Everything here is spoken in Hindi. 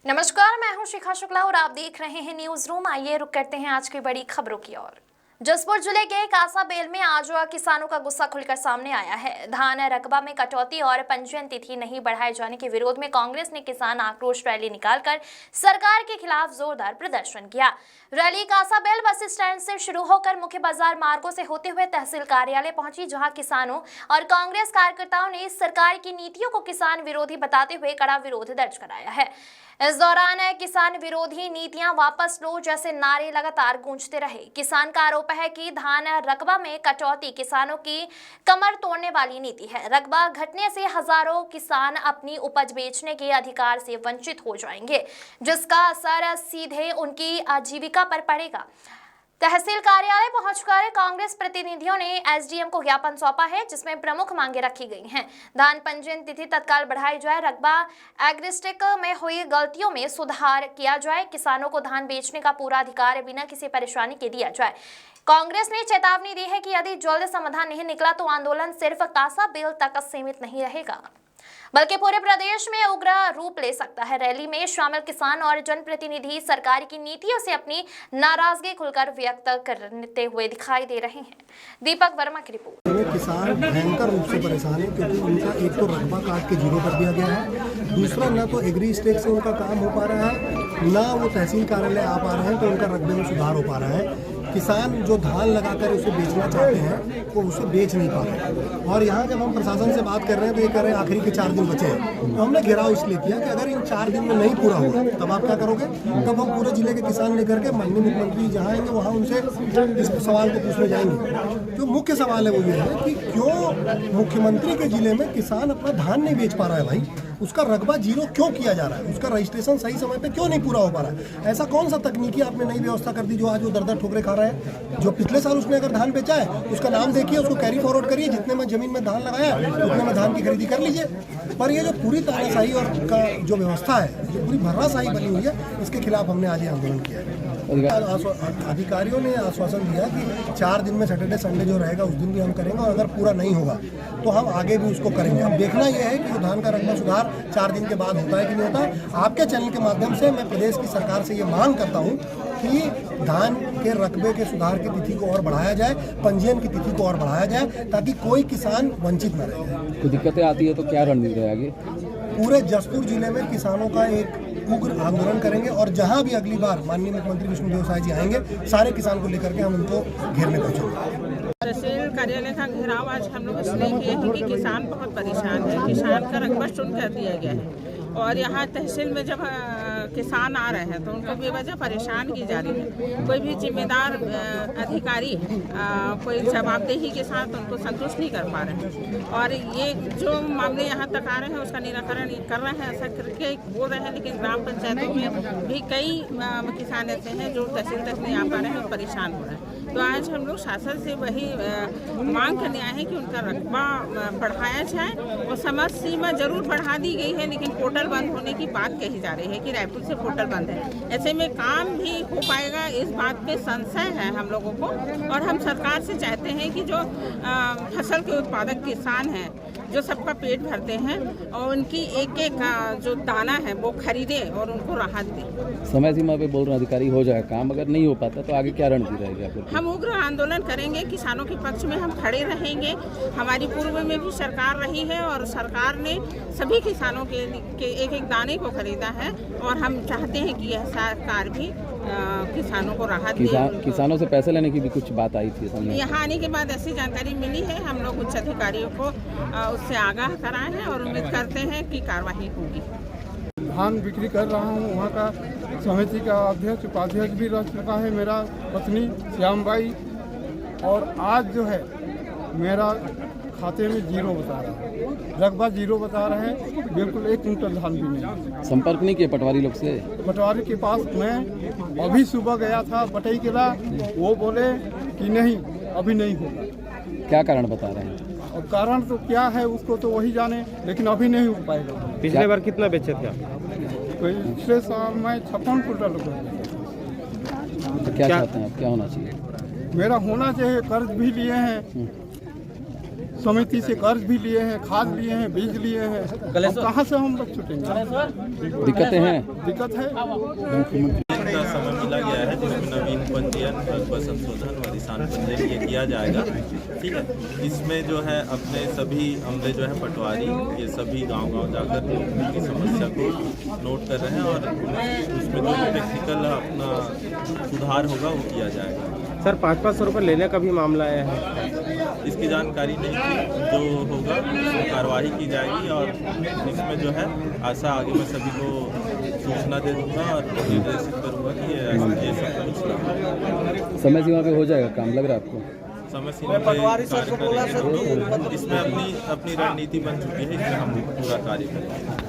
नमस्कार, मैं हूं शिखा शुक्ला और आप देख रहे हैं न्यूज रूम। आइए रुक करते हैं आज की बड़ी खबरों की ओर। जसपुर जिले के कासाबेल में आज किसानों का गुस्सा खुलकर सामने आया है। धान रकबा में कटौती और पंजीयन तिथि नहीं बढ़ाए जाने के विरोध में कांग्रेस ने किसान आक्रोश रैली निकालकर सरकार के खिलाफ जोरदार प्रदर्शन किया। रैली कासाबेल बस स्टैंड से शुरू होकर मुख्य बाजार मार्गों से होते हुए तहसील कार्यालय पहुंची, जहां किसानों और कांग्रेस कार्यकर्ताओं ने सरकार की नीतियों को किसान विरोधी बताते हुए कड़ा विरोध दर्ज कराया है। इस दौरान किसान विरोधी नीतियां वापस लो जैसे नारे लगातार गूंजते रहे। किसान का आरोप है कि धान रकबा में कटौती किसानों की कमर तोड़ने वाली नीति है। रकबा घटने से हजारों किसान अपनी उपज बेचने के अधिकार से वंचित हो जाएंगे, जिसका असर सीधे उनकी आजीविका पर पड़ेगा। तहसील कार्यालय पहुंचकर कांग्रेस प्रतिनिधियों ने एसडीएम को ज्ञापन सौंपा है, जिसमें प्रमुख मांगे रखी गई हैं। धान पंजीयन तिथि तत्काल बढ़ाई जाए, रकबा एग्रिस्टिक में हुई गलतियों में सुधार किया जाए, किसानों को धान बेचने का पूरा अधिकार बिना किसी परेशानी के दिया जाए। कांग्रेस ने चेतावनी दी है कि यदि जल्द समाधान नहीं निकला तो आंदोलन सिर्फ कासाबेल तक सीमित नहीं रहेगा, बल्कि पूरे प्रदेश में उग्र रूप ले सकता है। रैली में शामिल किसान और जनप्रतिनिधि सरकार की नीतियों से अपनी नाराजगी खुलकर व्यक्त करते हुए दिखाई दे रहे हैं। दीपक वर्मा की रिपोर्ट। किसान भयंकर रूप से परेशान है, क्योंकि उनका एक तो रकबा काट के जीरो कर दिया गया है, दूसरा न तो एग्री स्टेक से उनका काम हो पा रहा है, ना वो तहसील कार्यालय आ पा रहे हैं तो उनका रकबे में सुधार हो पा रहा है। किसान जो धान लगाकर उसे बेचना चाहते हैं वो उसे बेच नहीं पा रहे। और यहाँ जब हम प्रशासन से बात कर रहे हैं तो ये कह रहे हैं आखिरी के 4 दिन बचे हैं। तो हमने घेराव इसलिए किया कि अगर इन 4 दिन में नहीं पूरा हुआ तब आप क्या करोगे? तब हम पूरे जिले के किसान लेकर के माननीय मुख्यमंत्री जहाँ आएंगे वहाँ उनसे इस सवाल को पूछने जाएंगे। जो मुख्य सवाल है वो ये है कि क्यों मुख्यमंत्री के जिले में किसान अपना धान नहीं बेच पा रहा है? भाई, उसका रकबा जीरो क्यों किया जा रहा है? उसका रजिस्ट्रेशन सही समय पे क्यों नहीं पूरा हो पा रहा है? ऐसा कौन सा तकनीकी आपने नई व्यवस्था कर दी जो आज वो दर ठोकरे खा रहा है? जो पिछले साल उसने अगर धान बेचा है उसका नाम देखिए, उसको कैरी फॉरवर्ड करिए, जितने में जमीन में धान लगाया उतने में धान की खरीदी कर लीजिए। पर ये जो पूरी तानाशाही और का जो व्यवस्था है, जो पूरी भर्राशाही बनी हुई है, इसके खिलाफ हमने आज ये आंदोलन किया है। अधिकारियों ने आश्वासन दिया कि 4 दिन में सैटरडे संडे जो रहेगा उस दिन भी हम करेंगे, और अगर पूरा नहीं होगा तो हम आगे भी उसको करेंगे। अब देखना यह है कि धान का रकबा सुधार 4 दिन के बाद होता है कि नहीं होता। आपके चैनल के माध्यम से मैं प्रदेश की सरकार से ये मांग करता हूँ कि धान के रकबे के सुधार की तिथि को और बढ़ाया जाए, पंजीयन की तिथि को और बढ़ाया जाए, ताकि कोई किसान वंचित न रहे। तो दिक्कतें आती है तो क्या रणनीति है आगे? पूरे जसपुर जिले में किसानों का एक उग्र आंदोलन करेंगे, और जहां भी अगली बार माननीय मुख्यमंत्री विष्णुदेव साय जी आएंगे, सारे किसान को लेकर के हम उनको घेरने पहुंचेंगे। तहसील कार्यालय का घेराव आज हम लोग इसलिए किए हैं कि किसान बहुत परेशान है। किसान का रकबा शून्य कर दिया गया है, और यहाँ तहसील में जब किसान आ रहे हैं तो उनको बेवजह परेशान की जा रही है। कोई भी जिम्मेदार अधिकारी कोई जवाबदेही के साथ उनको संतुष्ट नहीं कर पा रहे हैं, और ये जो मामले यहाँ तक आ रहे हैं उसका निराकरण कर रहे हैं, ऐसा करके बोल रहे हैं। लेकिन ग्राम पंचायतों में भी कई किसान ऐसे हैं जो तहसील तक नहीं आ पा रहे हैं और परेशान हो रहे हैं। तो आज हम लोग शासन से वही मांग करने आए हैं कि उनका रकबा बढ़ाया जाए, और समय सीमा जरूर बढ़ा दी गई है, लेकिन पोर्टल बंद होने की बात कही जा रही है कि रायपुर से पोर्टल बंद है। ऐसे में काम भी हो पाएगा, इस बात पे संशय है हम लोगों को। और हम सरकार से चाहते हैं कि जो फसल के उत्पादक किसान हैं, जो सबका पेट भरते हैं, और उनकी एक एक जो दाना है वो खरीदे और उनको राहत दे। समय सीमा पे बोल रहे अधिकारी हो जाए काम, अगर नहीं हो पाता तो आगे क्या रणनीति रहेगी आपको? हम उग्र आंदोलन करेंगे, किसानों के पक्ष में हम खड़े रहेंगे। हमारी पूर्व में भी सरकार रही है और सरकार ने सभी किसानों के एक एक दाने को खरीदा है, और हम चाहते हैं कि यह सरकार भी किसानों को राहत दे। किसानों से पैसे लेने की भी कुछ बात आई थी सामने? यहाँ आने के बाद ऐसी जानकारी मिली है, हम लोग उच्च अधिकारियों को उससे आगाह कराए हैं और उम्मीद करते हैं कि कार्रवाई होगी। धान बिक्री कर रहा हूँ, वहाँ का समिति का अध्यक्ष उपाध्यक्ष भी रह चुका है मेरा पत्नी श्यामबाई, और आज जो है मेरा खाते में जीरो बता रहा है, रकबा जीरो बता रहे हैं, बिल्कुल 1 कुंटल धान भी नहीं। संपर्क नहीं किया पटवारी लोग से? पटवारी के पास मैं अभी सुबह गया था बटई किला, वो बोले कि नहीं अभी नहीं होगा। क्या कारण बता रहे हैं? अब कारण तो क्या है उसको तो वही जाने, लेकिन अभी नहीं हो पाएगा। पिछले बार कितना बेचे थे आप? पिछले साल में 56 कुंटल। तो क्या चाहते हैं आप, क्या होना चाहिए? मेरा होना चाहिए, कर्ज भी लिए हैं समिति से कर्ज भी लिए हैं, खाद लिए हैं, बीज लिए हैं। अब कहाँ से हम लोग छुटेंगे? दिक्कतें हैं। दिक्कत है। का समय मिला गया है जिसमें नवीन पंजीयन, रकबा संशोधन और निशान पंजीयन ये किया जाएगा। ठीक है, इसमें जो है अपने सभी अमले जो है पटवारी ये सभी गांव-गांव जाकर लोगों की समस्या को नोट कर रहे हैं और उसमें जो टेक्निकल अपना सुधार होगा वो किया जाएगा। सर 500 रुपये लेने का भी मामला आया है, इसकी जानकारी नहीं थी, जो होगा उसमें कार्रवाई की जाएगी और इसमें जो है ऐसा आगे मैं सभी को सूचना दे दूंगा और निर्देशित करूंगा कि ये सब कुछ ना हो। समय सीमा पे हो जाएगा काम, लग रहा है आपको? समय सीमा पे कार्य करेंगे हम लोग। इसमें अपनी रणनीति बन चुकी है, इसमें हम पूरा कार्य करेंगे।